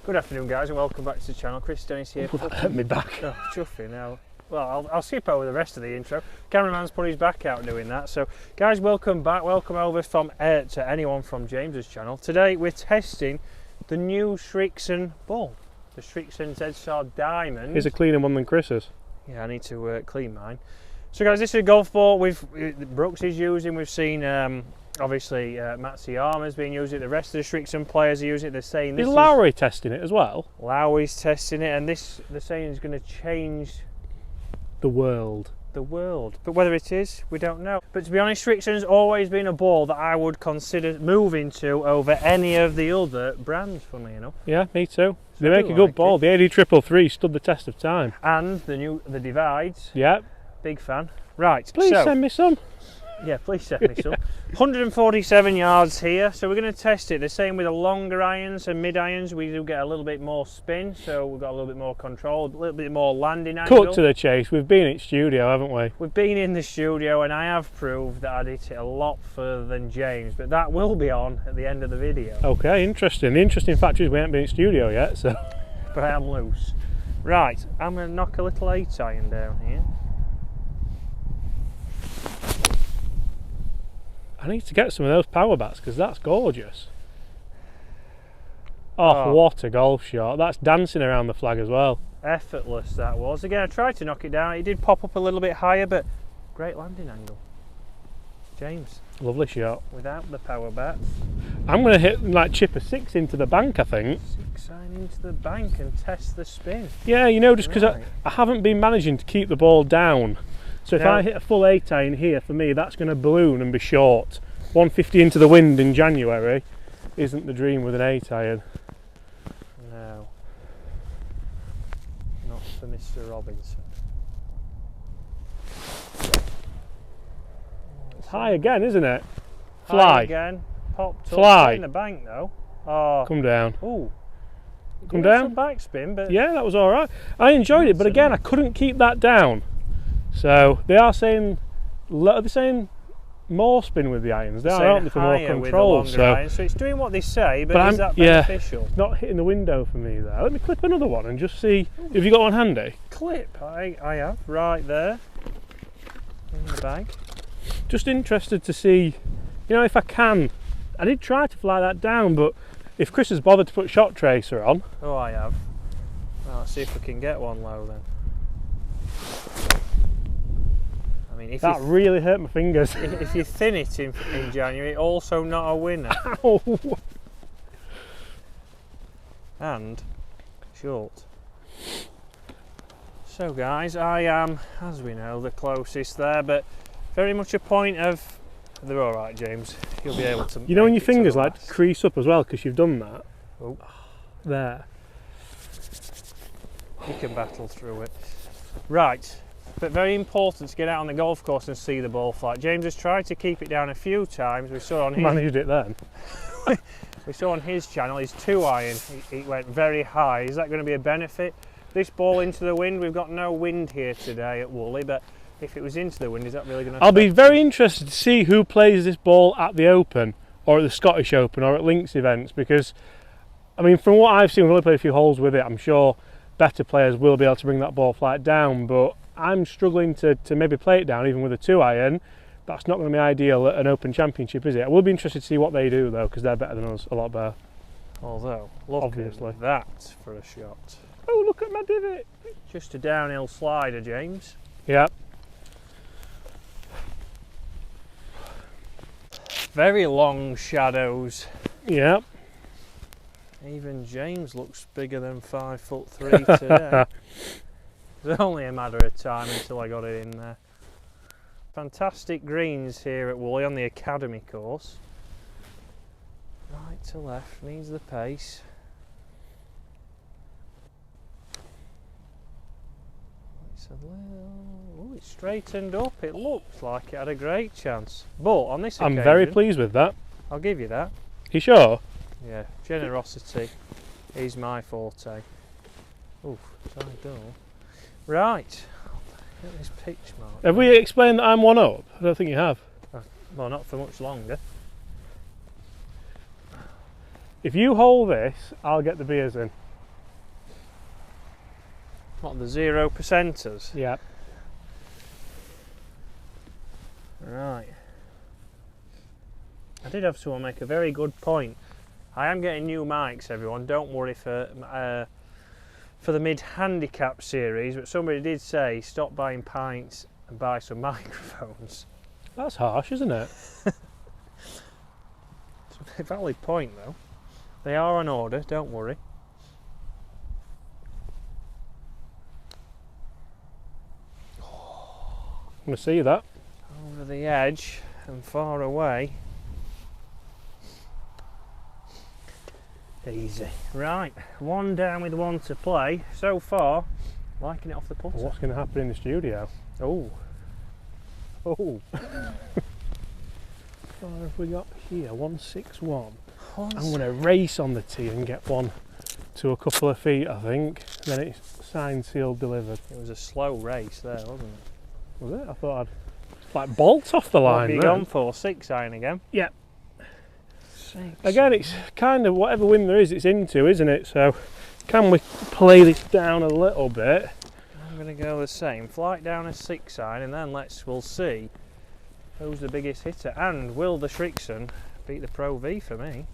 Good afternoon, guys, and welcome back to the channel. Chris Dennis here. That hurt me back. Oh, chuffing now. Well, I'll skip over the rest of the intro. Cameraman's put his back out doing that. So, guys, welcome back. Welcome over to anyone from James's channel. Today we're testing the new Srixon ball, the Srixon Dimond. Here's a cleaner one than Chris's. Yeah, I need to clean mine. So, guys, this is a golf ball Brooks is using. We've seen obviously Matsuyama's been using it. The rest of the Srixon players are using it. They're saying this is Lowry testing it as well? Lowry's testing it, and this they're saying is going to change the world. The world. But whether it is, we don't know. But to be honest, Srixon's always been a ball that I would consider moving to over any of the other brands, funnily enough. Yeah, me too. They make a good ball. The AD333 stood the test of time. And the divides. Yeah. Big fan. Right. Please send me some. Yeah, please send me some. 147 yards here, so we're going to test it. The same with the longer irons and mid irons. We do get a little bit more spin, so we've got a little bit more control, a little bit more landing angle. Cut to the chase. We've been in studio, haven't we? We've been in the studio, and I have proved that I'd hit it a lot further than James, but that will be on at the end of the video. Okay, interesting. The interesting fact is we haven't been in studio yet, so. But I am loose. Right, I'm going to knock a little 8 iron down here. I need to get some of those power bats because that's gorgeous. Oh, what a golf shot. That's dancing around the flag as well. Effortless that was. Again, I tried to knock it down. It did pop up a little bit higher, but great landing angle. James. Lovely shot. Without the power bats. I'm going to hit like chip a 6 into the bank, I think. 6 iron into the bank and test the spin. Yeah, you know, just because I haven't been managing to keep the ball down. So if I hit a full 8 iron here, for me, that's going to balloon and be short. 150 into the wind in January isn't the dream with an 8 iron. No. Not for Mr. Robinson. It's high again, isn't it? Fly. High again. Popped up. Fly. In the bank, though. Oh. Come down. Ooh. Come down. Some backspin, but yeah, that was all right. I enjoyed it, but again, I couldn't keep that down. So they are saying, they're saying more spin with the irons. They are for more control. So it's doing what they say, but is that beneficial? It's not hitting the window for me there. Let me clip another one and just see. Have you got one handy? Clip, I have right there in the bag. Just interested to see, you know, if I can. I did try to fly that down, but if Chris has bothered to put shot tracer on. Oh, I have. Well, let's see if we can get one low then. If that really hurt my fingers. If you thin it in January, also not a winner. Ow. And short. So guys, I am, as we know, the closest there, but very much a point of, they're all right, James. You'll be able to. You know when your fingers like crease up as well because you've done that. Oh, there. You can battle through it. Right. But very important to get out on the golf course and see the ball fly. James has tried to keep it down a few times. We saw on his managed it then. We saw on his channel his 2 iron. He went very high. Is that going to be a benefit? This ball into the wind. We've got no wind here today at Woolley, but if it was into the wind, is that really going to? I'll be very interested to see who plays this ball at the Open or at the Scottish Open or at links events, because I mean, from what I've seen, we've only played a few holes with it. I'm sure better players will be able to bring that ball flight down, but I'm struggling to maybe play it down even with a 2 iron. That's not going to be ideal at an Open Championship, is it? I will be interested to see what they do though, because they're better than us, a lot better. Although, look obviously at that for a shot. Oh, look at my divot. Just a downhill slider, James. Yeah. Very long shadows. Yeah. Even James looks bigger than 5'3" today. It's only a matter of time until I got it in there. Fantastic greens here at Woolley on the Academy course. Right to left, needs the pace. It's a little, it's straightened up. It looks like it had a great chance. But on this occasion, I'm very pleased with that. I'll give you that. You sure? Yeah, generosity is my forte. Oof, side door. Right, look at this pitch mark. Have we explained that I'm 1 up? I don't think you have. Well, not for much longer. If you hold this, I'll get the beers in. What, the 0%ers? Yeah. Right. I did have someone make a very good point. I am getting new mics, everyone. Don't worry for the mid-handicap series, but somebody did say stop buying pints and buy some microphones. That's harsh, isn't it? It's a valid point, though. They are on order, don't worry. I'm going to see that. Over the edge and far away. Easy. Right, one down with one to play. So far, liking it off the putter. What's going to happen in the studio? Oh. Oh. What have we got here? 161. I'm Once- going to race on the tee and get one to a couple of feet, I think. Then it's signed, sealed, delivered. It was a slow race there, wasn't it? Was it? I thought I'd like bolt off the What line. have you then. gone for? 6 iron again? Yeah. 6. Again, it's kind of whatever wind there is, it's into, isn't it? So, can we play this down a little bit? I'm going to go the same. Flight down a 6 iron, and then we'll see who's the biggest hitter. And will the Srixon beat the Pro V for me?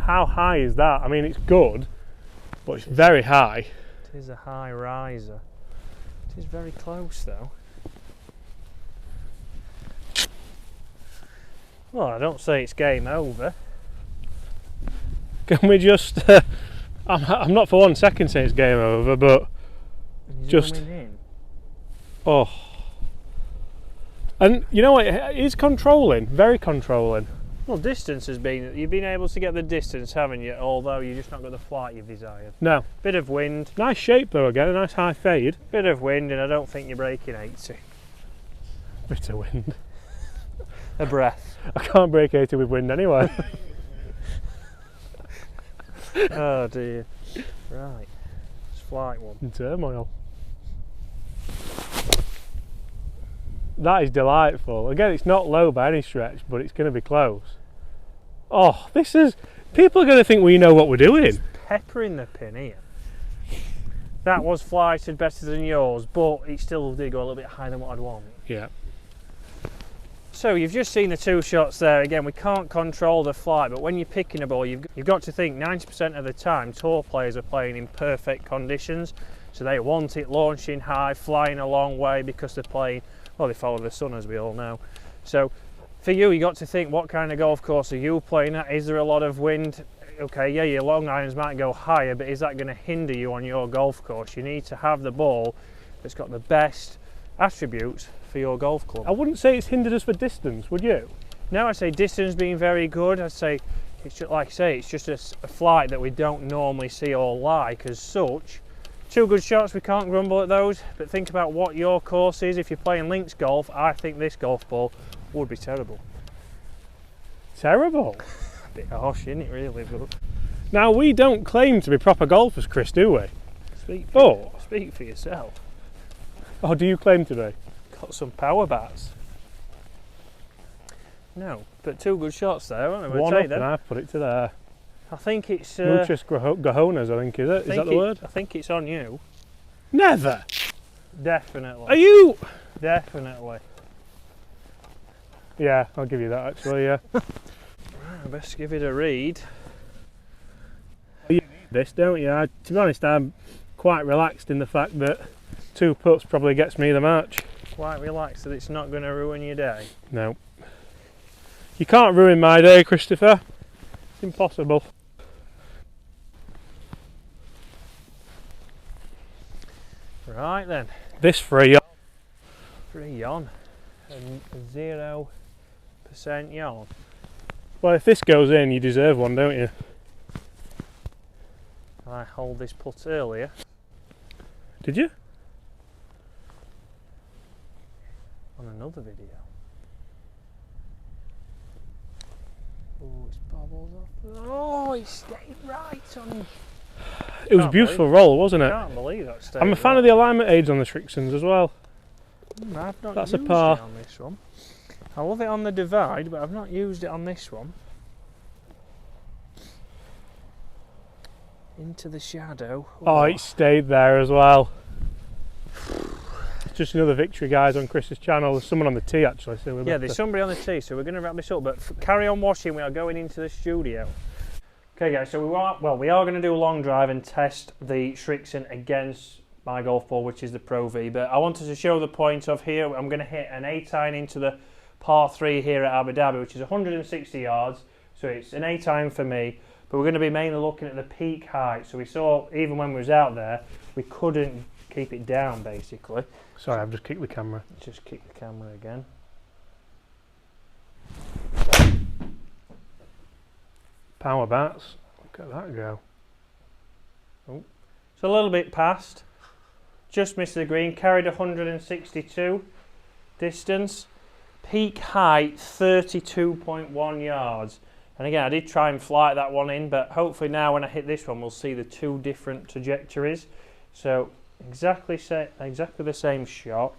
How high is that? I mean, it's good, but it's very high. It is a high riser. It is very close though. Well, I don't say it's game over. Can we just? I'm not for 1 second saying it's game over, but Just- Zooming in. oh. And you know what? It is controlling, very controlling. Well, distance has been. You've been able to get the distance, haven't you? Although you've just not got the flight you've desired. No, Bit of wind, nice shape though. Again, a nice high fade. and I don't think you're breaking 80. Bit of wind. A breath. I can't break 80 with wind anyway. Oh dear. Right. It's flight one. In turmoil. That is delightful. Again, it's not low by any stretch, but it's going to be close. Oh, this is... People are going to think we know what we're doing. Peppering the pin here. That was flighted better than yours, but it still did go a little bit higher than what I'd want. Yeah. So you've just seen the 2 shots there. Again, we can't control the flight, but when you're picking a ball, you've got to think 90% of the time tour players are playing in perfect conditions. So they want it launching high, flying a long way because they're playing, well, they follow the sun as we all know. So for you, you got to think, what kind of golf course are you playing at? Is there a lot of wind? Okay, yeah, your long irons might go higher, but is that going to hinder you on your golf course? You need to have the ball that's got the best attributes for your golf club. I wouldn't say it's hindered us for distance, would you? No, I'd say distance being very good. I'd say it's just, like I say, it's just a flight that we don't normally see or like as such. 2 good shots, we can't grumble at those, but think about what your course is. If you're playing links golf, I think this golf ball would be terrible. Terrible. A bit harsh, isn't it, really? But Now, we don't claim to be proper golfers, Chris, do we? speak for yourself. Or do you claim to be? Got some power bats. No, but 2 good shots there, aren't they? We'll One take up them. and I've put it to there. I think it's. Muchas cojones, I think, is it? Is that the word? I think it's on you. Never. Definitely. Are you? Definitely. Yeah, I'll give you that actually, yeah. Right, I best give it a read. This, don't you? To be honest, I'm quite relaxed in the fact that 2 putts probably gets me the match. Quite relaxed that it's not going to ruin your day. No. You can't ruin my day, Christopher. It's impossible. Right then, This free. 3 on and 0% yawn. Well, if this goes in, you deserve one, don't you? I hold this putt earlier. Did you? On another video. Oh, it's bobbled off. Oh, it stayed right on. It was a Can't beautiful roll, wasn't I it? can't believe that stayed. I'm a fan of the alignment aids on the Srixons as well. I've not That's a used par. it on this one. I love it on the divide, but I've not used it on this one. into the shadow. Oh, it stayed there as well. It's just another victory, guys, on Chris's channel. There's someone on the tee actually. So yeah, there's somebody on the tee, so we're going to wrap this up. But carry on watching. We are going into the studio. Okay, guys. So we are going to do a long drive and test the Srixon against my golf ball, which is the Pro V. But I wanted to show the point of here. I'm going to hit an 8-iron into the par 3 here at Abu Dhabi, which is 160 yards. So it's an 8-iron for me. But we're going to be mainly looking at the peak height. So we saw, even when we was out there, we couldn't keep it down, basically. Sorry, I've just kicked the camera. Just kick the camera again. Power bats. Look at that go. Oh. It's a little bit past. Just missed the green. Carried 162 distance. Peak height 32.1 yards. And again, I did try and flight that one in, but hopefully now when I hit this one, we'll see the two different trajectories. So exactly the same shot.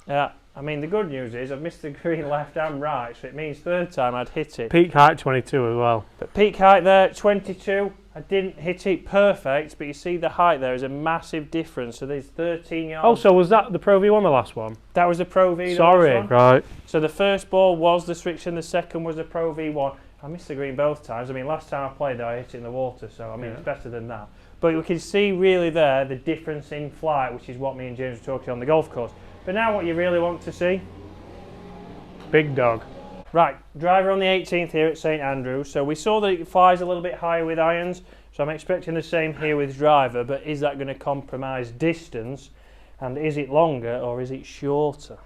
Yeah, I mean the good news is I've missed the green left and right, so it means third time I'd hit it. Peak height 22 as well. But peak height there, 22. I didn't hit it perfect, but you see the height there is a massive difference. So there's 13 yards. Oh, so was that the Pro V1, the last one? That was the Pro V. Sorry, right. So the first ball was the Srixon, the second was the Pro V1. I missed the green both times. I mean, last time I played, I hit it in the water, so I mean, it's better than that. But we can see really there the difference in flight, which is what me and James were talking on the golf course. But now what you really want to see? Big dog. Right, driver on the 18th here at St Andrews. So we saw that it flies a little bit higher with irons, so I'm expecting the same here with driver, but is that going to compromise distance? And is it longer or is it shorter?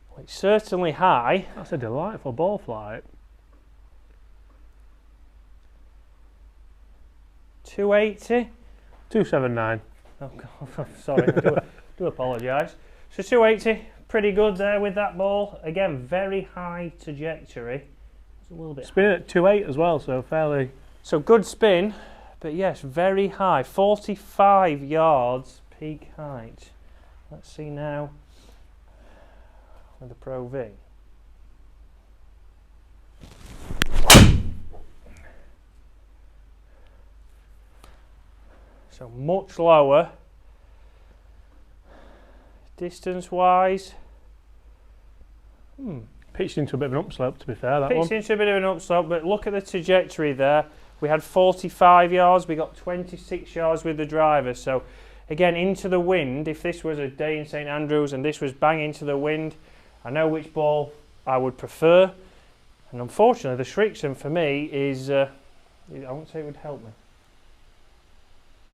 Well, it's certainly high. That's a delightful ball flight. 280. 279. Oh God, sorry, I do apologise. So 280, pretty good there with that ball. Again, very high trajectory. It's a little bit spinning at 2.8 as well, so fairly. So good spin, but yes, very high. 45 yards peak height. Let's see now with the Pro V. So much lower. Distance wise, pitched into a bit of an upslope, to be fair, that pitched one. into a bit of an upslope, but look at the trajectory there. We had 45 yards, we got 26 yards with the driver. So again, into the wind, if this was a day in St Andrews and this was bang into the wind, I know which ball I would prefer. And unfortunately, the Srixon for me is, I won't say it would help me.